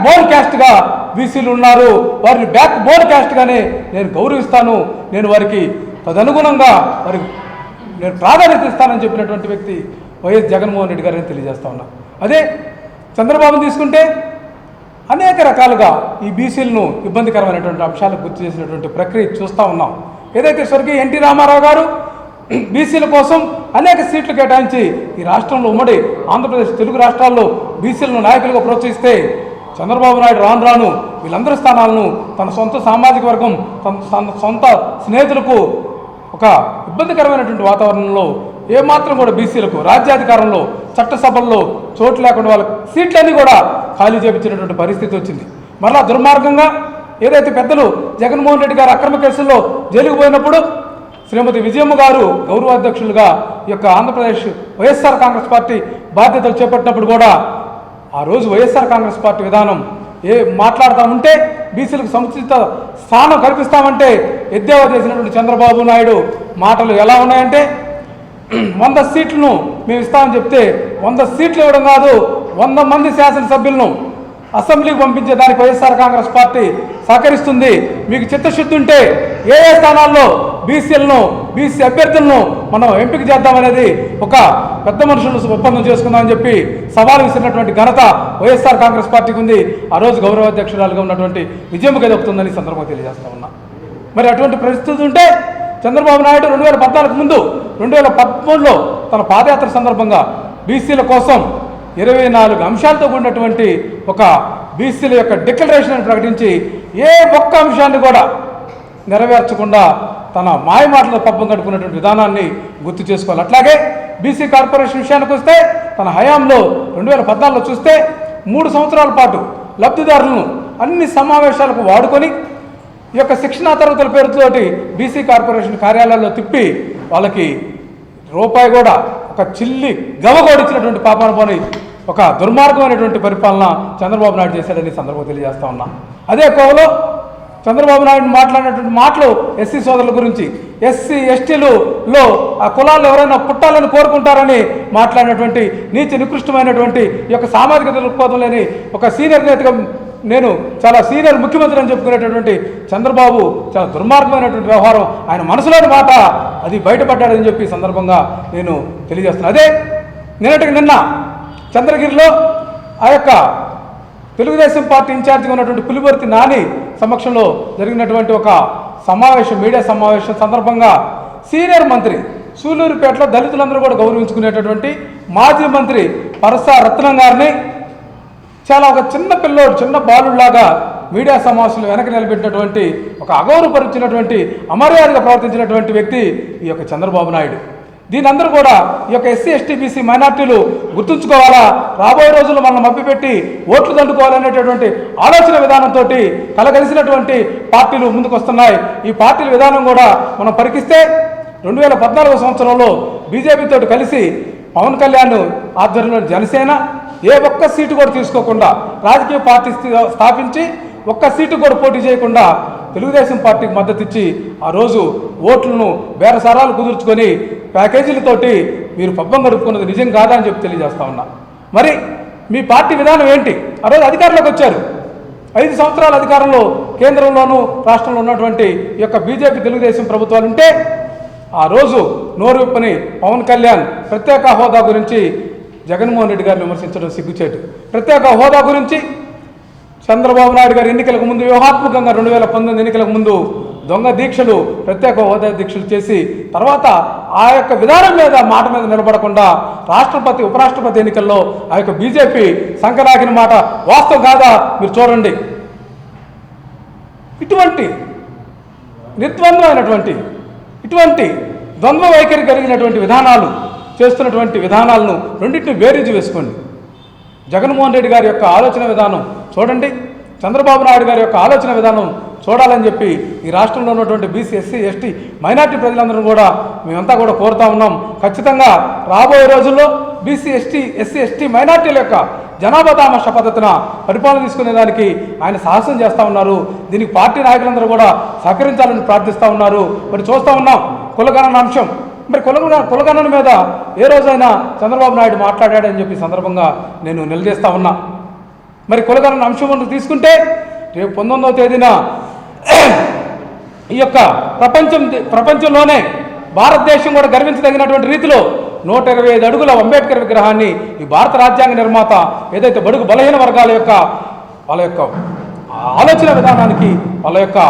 Bone క్యాస్ట్గా బీసీలు ఉన్నారు, వారిని బ్యాక్ బోన్ క్యాస్ట్గానే నేను గౌరవిస్తాను, నేను వారికి తదనుగుణంగా వారికి నేను ప్రాధాన్యత ఇస్తానని చెప్పినటువంటి వ్యక్తి వైఎస్ జగన్మోహన్ రెడ్డి గారిని తెలియజేస్తా ఉన్నా. అదే చంద్రబాబును తీసుకుంటే అనేక రకాలుగా ఈ బీసీలను ఇబ్బందికరమైనటువంటి అంశాలకు గుర్తు చేసినటువంటి ప్రక్రియ చూస్తూ ఉన్నాం. ఏదైతే స్వర్గీయ ఎన్టీ రామారావు గారు బీసీల కోసం అనేక సీట్లు కేటాయించి ఈ రాష్ట్రంలో ఉమ్మడి ఆంధ్రప్రదేశ్ తెలుగు రాష్ట్రాల్లో బీసీలను నాయకులుగా ప్రోత్సహిస్తే చంద్రబాబు నాయుడు రాను రాను వీళ్ళందరి స్థానాలను తన సొంత సామాజిక వర్గం తన సొంత స్నేహితులకు ఒక ఇబ్బందికరమైనటువంటి వాతావరణంలో ఏమాత్రం కూడా బీసీలకు రాజ్యాధికారంలో చట్టసభల్లో చోటు లేకుండా వాళ్ళ సీట్లన్నీ కూడా ఖాళీ చేయించినటువంటి పరిస్థితి వచ్చింది. మరలా దుర్మార్గంగా ఏదైతే పెద్దలు జగన్మోహన్ రెడ్డి గారు అక్రమ కేసుల్లో జైలుకు పోయినప్పుడు శ్రీమతి విజయమ్మ గారు గౌరవాధ్యక్షులుగా ఈ యొక్క ఆంధ్రప్రదేశ్ వైఎస్ఆర్ కాంగ్రెస్ పార్టీ బాధ్యతలు చేపట్టినప్పుడు కూడా ఆ రోజు వైఎస్ఆర్ కాంగ్రెస్ పార్టీ విధానం మాట్లాడుతూ ఉంటే బీసీలకు సముచిత స్థానం కల్పిస్తామంటే ఎద్దేవా చేసినటువంటి చంద్రబాబు నాయుడు మాటలు ఎలా ఉన్నాయంటే 100 సీట్లను మేము ఇస్తామని చెప్తే 100 సీట్లు ఇవ్వడం కాదు, 100 మంది శాసనసభ్యులను అసెంబ్లీకి పంపించే దానికి వైఎస్ఆర్ కాంగ్రెస్ పార్టీ సహకరిస్తుంది. మీకు చిత్తశుద్ధి ఉంటే ఏ స్థానాల్లో బీసీ అభ్యర్థులను మనం ఎంపిక చేద్దామనేది ఒక పెద్ద మనుషులు ఒప్పందం చేసుకుందామని చెప్పి సవాలు విసిరినటువంటి ఘనత వైఎస్ఆర్ కాంగ్రెస్ పార్టీకి ఉంది. ఆ రోజు గౌరవాధ్యక్షురాలుగా ఉన్నటువంటి విజయమ్మకి దొరుకుతుందని సందర్భంగా తెలియజేస్తా ఉన్నా. మరి అటువంటి పరిస్థితి ఉంటే చంద్రబాబు నాయుడు 2014 ముందు 2013లో తన పాదయాత్ర సందర్భంగా బీసీల కోసం 24 అంశాలతో కూడినటువంటి ఒక బీసీల యొక్క డిక్లరేషన్ ప్రకటించి ఏ ఒక్క అంశాన్ని కూడా నెరవేర్చకుండా తన మాయమాటల పబ్బం గడుపుకున్నటువంటి విధానాన్ని గుర్తు చేసుకోవాలి. అట్లాగే బీసీ కార్పొరేషన్ విషయానికి వస్తే తన హయాంలో 2014లో చూస్తే 3 సంవత్సరాల పాటు లబ్ధిదారులను అన్ని సమావేశాలకు వాడుకొని ఈ యొక్క శిక్షణా తరగతుల పేరుతోటి బీసీ కార్పొరేషన్ కార్యాలయాల్లో తిప్పి వాళ్ళకి రూపాయి కూడా ఒక చిల్లి గవగోడిచ్చినటువంటి పాపాన పోని ఒక దుర్మార్గమైనటువంటి పరిపాలన చంద్రబాబు నాయుడు చేశాడని సందర్భంగా తెలియజేస్తా ఉన్నా. అదే కోవలో చంద్రబాబు నాయుడు మాట్లాడినటువంటి మాటలు ఎస్సీ సోదరుల గురించి, ఎస్సీ ఎస్టీలలో ఆ కులాలు ఎవరైనా పుట్టాలని కోరుకుంటారని మాట్లాడినటువంటి నీచ నికృష్టమైనటువంటి ఈ యొక్క సామాజిక దృక్పథం లేని ఒక సీనియర్ నేతగా నేను చాలా సీనియర్ ముఖ్యమంత్రి అని చెప్పుకునేటటువంటి చంద్రబాబు చాలా దుర్మార్గమైనటువంటి వ్యవహారం, ఆయన మనసులోని మాట అది బయటపడ్డాడని చెప్పి సందర్భంగా నేను తెలియజేస్తున్నాను. అదే నిన్న చంద్రగిరిలో ఆ యొక్క తెలుగుదేశం పార్టీ ఇన్ఛార్జిగా ఉన్నటువంటి పులివర్తి నాని సమక్షంలో జరిగినటువంటి ఒక సమావేశం, మీడియా సమావేశం సందర్భంగా సీనియర్ మంత్రి సూలూరుపేటలో దళితులందరూ కూడా గౌరవించుకునేటటువంటి మాజీ మంత్రి పరసా రత్నం గారిని చాలా ఒక చిన్న పిల్లోడు, చిన్న బాలుడిలాగా మీడియా సమావేశంలో వెనక నిలబెట్టినటువంటి ఒక అగౌరవపరిచినటువంటి అమర్యాదగా ప్రవర్తించినటువంటి వ్యక్తి ఈ యొక్క చంద్రబాబు నాయుడు. దీని అందరూ కూడా ఈ యొక్క ఎస్సీ ఎస్టీ బీసీ మైనార్టీలు గుర్తుంచుకోవాలా, రాబోయే రోజుల్లో మనం మభ్యపెట్టి ఓట్లు దండుకోవాలనేటటువంటి ఆలోచన విధానంతో కలగలిసినటువంటి పార్టీలు ముందుకు వస్తున్నాయి. ఈ పార్టీల విధానం కూడా మనం పరికిస్తే 2014 సంవత్సరంలో బీజేపీతో కలిసి పవన్ కళ్యాణ్ ఆధ్వర్యంలో జనసేన ఏ ఒక్క సీటు కూడా తీసుకోకుండా రాజకీయ పార్టీ స్థాపించి ఒక్క సీటు కూడా పోటీ చేయకుండా తెలుగుదేశం పార్టీకి మద్దతు ఇచ్చి ఆ రోజు ఓట్లను బేరసారాలు కుదుర్చుకొని ప్యాకేజీలతోటి మీరు పబ్బం గడుపుకున్నది నిజం కాదా అని చెప్పి తెలియజేస్తా ఉన్నా. మరి మీ పార్టీ విధానం ఏంటి? ఆ రోజు అధికారంలోకి వచ్చారు, 5 సంవత్సరాల అధికారంలో కేంద్రంలోనూ రాష్ట్రంలో ఉన్నటువంటి ఈ యొక్క బీజేపీ తెలుగుదేశం ప్రభుత్వాలు ఉంటే ఆ రోజు నోరు విప్పని పవన్ కళ్యాణ్ ప్రత్యేక హోదా గురించి జగన్మోహన్ రెడ్డి గారిని విమర్శించడం సిగ్గుచేటు. ప్రత్యేక హోదా గురించి చంద్రబాబు నాయుడు గారు ఎన్నికలకు ముందు వ్యూహాత్మకంగా 2019 ఎన్నికలకు ముందు దొంగ దీక్షలు, ప్రత్యేక హోదా దీక్షలు చేసి తర్వాత ఆ యొక్క విధానం మీద మాట మీద నిలబడకుండా రాష్ట్రపతి ఉపరాష్ట్రపతి ఎన్నికల్లో ఆ యొక్క బీజేపీ సంకనాగిన మాట వాస్తవం కాదా మీరు చూడండి. ఇటువంటి నిర్ద్వంద్వమైనటువంటి ఇటువంటి ద్వంద్వ వైఖరి కలిగినటువంటి విధానాలు చేస్తున్నటువంటి విధానాలను రెండింటిని బేరీజు వేసుకోండి. జగన్మోహన్ రెడ్డి గారి యొక్క ఆలోచన విధానం చూడండి, చంద్రబాబు నాయుడు గారి యొక్క ఆలోచన విధానం చూడాలని చెప్పి ఈ రాష్ట్రంలో ఉన్నటువంటి బీసీ ఎస్సీ ఎస్టీ మైనార్టీ ప్రజలందరూ కూడా మేమంతా కూడా కోరుతా ఉన్నాం. ఖచ్చితంగా రాబోయే రోజుల్లో బీసీ ఎస్సీ ఎస్టీ మైనార్టీల యొక్క జనాభా తామస పద్ధతిన పరిపాలన తీసుకునేదానికి ఆయన సాహసం చేస్తూ ఉన్నారు. దీనికి పార్టీ నాయకులందరూ కూడా సహకరించాలని ప్రార్థిస్తూ ఉన్నారు. మరి చూస్తూ ఉన్నాం కులగణన అంశం. మరి కులగణన మీద ఏ రోజైనా చంద్రబాబు నాయుడు మాట్లాడాడని చెప్పి సందర్భంగా నేను నిలదీస్తా ఉన్నా. మరి కులగణన అంశం తీసుకుంటే రేపు 19వ తేదీన ఈ యొక్క ప్రపంచంలోనే భారతదేశం కూడా గర్వించదగినటువంటి రీతిలో 125 అడుగుల అంబేద్కర్ విగ్రహాన్ని ఈ భారత రాజ్యాంగ నిర్మాత ఏదైతే బడుగు బలహీన వర్గాల యొక్క వాళ్ళ యొక్క ఆలోచన విధానానికి వాళ్ళ యొక్క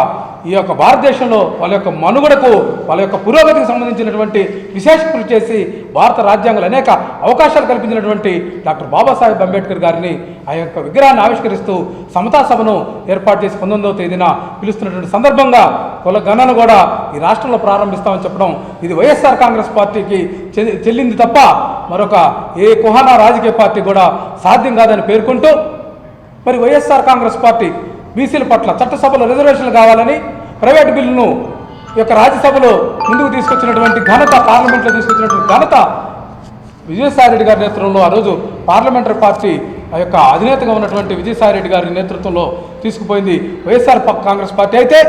ఈ యొక్క భారతదేశంలో వాళ్ళ యొక్క మనుగడకు వాళ్ళ యొక్క పురోగతికి సంబంధించినటువంటి విశేష కృషి చేసి భారత రాజ్యాంగంలో అనేక అవకాశాలు కల్పించినటువంటి డాక్టర్ బాబాసాహెబ్ అంబేద్కర్ గారిని ఆ యొక్క విగ్రహాన్ని ఆవిష్కరిస్తూ సమతా సభను ఏర్పాటు చేసి 19వ తేదీన పిలుస్తున్నటువంటి సందర్భంగా కుల గణన కూడా ఈ రాష్ట్రంలో ప్రారంభిస్తామని చెప్పడం ఇది వైఎస్ఆర్ కాంగ్రెస్ పార్టీకి చెల్లింది తప్ప మరొక ఏ కుహానా రాజకీయ పార్టీ కూడా సాధ్యం కాదని పేర్కొంటూ మరి వైఎస్ఆర్ కాంగ్రెస్ పార్టీ బీసీల పట్ల చట్టసభలో రిజర్వేషన్లు కావాలని ప్రైవేట్ బిల్లును ఈ యొక్క రాజ్యసభలో ముందుకు తీసుకొచ్చినటువంటి ఘనత, పార్లమెంట్లో తీసుకొచ్చినటువంటి ఘనత విజయసాయిరెడ్డి గారి నేతృత్వంలో ఆ రోజు పార్లమెంటరీ పార్టీ ఆ యొక్క అధినేతగా ఉన్నటువంటి విజయసాయిరెడ్డి గారి నేతృత్వంలో తీసుకుపోయింది వైఎస్ఆర్ కాంగ్రెస్ పార్టీ. అయితే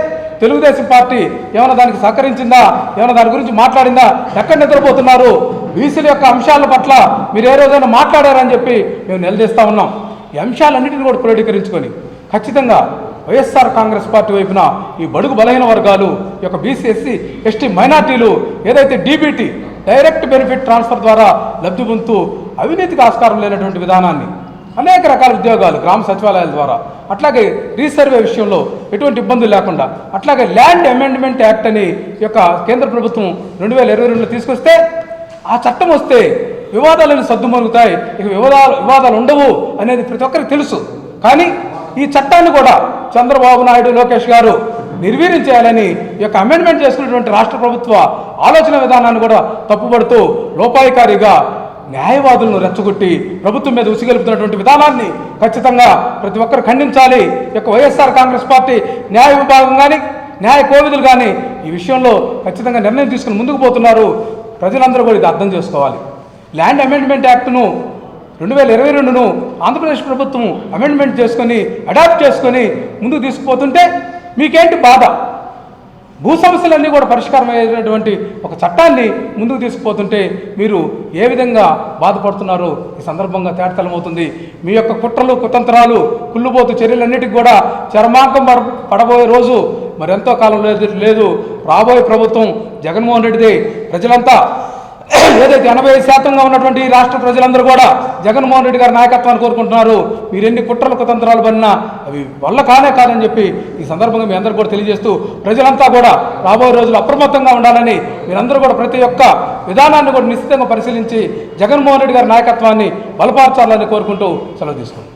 తెలుగుదేశం పార్టీ ఏమైనా దానికి సహకరించిందా, ఏమైనా దాని గురించి మాట్లాడిందా? ఎక్కడ నిద్రపోతున్నారు? బీసీల యొక్క అంశాల పట్ల మీరు ఏ రోజైనా మాట్లాడారని చెప్పి మేము నిలదీస్తూ ఉన్నాం. ఈ అంశాలన్నింటినీ కూడా క్రోడీకరించుకొని ఖచ్చితంగా వైఎస్ఆర్ కాంగ్రెస్ పార్టీ వైపున ఈ బడుగు బలహీన వర్గాలు ఈ యొక్క బీసీ, ఎస్సీ, ఎస్టీ, మైనార్టీలు ఏదైతే డీబీటీ డైరెక్ట్ బెనిఫిట్ ట్రాన్స్ఫర్ ద్వారా లబ్ధి పొందుతూ అవినీతికి ఆస్కారం లేనటువంటి విధానాన్ని అనేక రకాల ఉద్యోగాలు గ్రామ సచివాలయాల ద్వారా, అట్లాగే రీసర్వే విషయంలో ఎటువంటి ఇబ్బందులు లేకుండా, అట్లాగే ల్యాండ్ అమెండ్మెంట్ యాక్ట్ అని ఈ యొక్క కేంద్ర ప్రభుత్వం 2022లో తీసుకొస్తే ఆ చట్టం వస్తే వివాదాలను సద్దుమరుగుతాయి, ఇక వివాదాలు ఉండవు అనేది ప్రతి ఒక్కరికి తెలుసు. కానీ ఈ చట్టాన్ని కూడా చంద్రబాబు నాయుడు, లోకేష్ గారు నిర్వీర్యం చేయాలని ఈ యొక్క అమెండ్మెంట్ చేసుకున్నటువంటి రాష్ట్ర ప్రభుత్వ ఆలోచన విధానాన్ని కూడా తప్పుపడుతూ లోపాయికారిగా న్యాయవాదులను రెచ్చగొట్టి ప్రభుత్వం మీద ఉసిగలుపుతున్నటువంటి విధానాన్ని ఖచ్చితంగా ప్రతి ఒక్కరు ఖండించాలి. ఈ యొక్క వైఎస్ఆర్ కాంగ్రెస్ పార్టీ న్యాయ విభాగం కానీ, న్యాయ కోవిదులు కానీ ఈ విషయంలో ఖచ్చితంగా నిర్ణయం తీసుకుని ముందుకు పోతున్నారు. ప్రజలందరూ కూడా ఇది అర్థం చేసుకోవాలి. ల్యాండ్ అమెండ్మెంట్ యాక్ట్ను 2022ను ఆంధ్రప్రదేశ్ ప్రభుత్వం అమెండ్మెంట్ చేసుకొని అడాప్ట్ చేసుకొని ముందుకు తీసుకుపోతుంటే మీకేంటి బాధ? భూ సమస్యలన్నీ కూడా పరిష్కారం అయ్యేటటువంటి ఒక చట్టాన్ని ముందుకు తీసుకుపోతుంటే మీరు ఏ విధంగా బాధపడుతున్నారో ఈ సందర్భంగా తేటతెల్లమవుతుంది. మీ యొక్క కుట్రలు, కుతంత్రాలు, కుళ్ళుబోతు చర్యలన్నిటికీ కూడా చరమాంకం పడబోయే రోజు మరి ఎంతో కాలం లేదు. రాబోయే ప్రభుత్వం జగన్మోహన్ రెడ్డిదే. ప్రజలంతా ఏదైతే 80% ఉన్నటువంటి రాష్ట్ర ప్రజలందరూ కూడా జగన్మోహన్ రెడ్డి గారి నాయకత్వాన్ని కోరుకుంటున్నారు. మీరు ఎన్ని కుట్రలు, కుతంత్రాలు పడినా అవి వల్ల కాదని చెప్పి ఈ సందర్భంగా మీ అందరూ కూడా తెలియజేస్తూ ప్రజలంతా కూడా రాబోయే రోజులు అప్రమత్తంగా ఉండాలని, మీరందరూ కూడా ప్రతి ఒక్క విధానాన్ని కూడా నిశ్చితంగా పరిశీలించి జగన్మోహన్ రెడ్డి గారి నాయకత్వాన్ని బలపరచాలని కోరుకుంటూ సెలవు తీసుకుంటాం.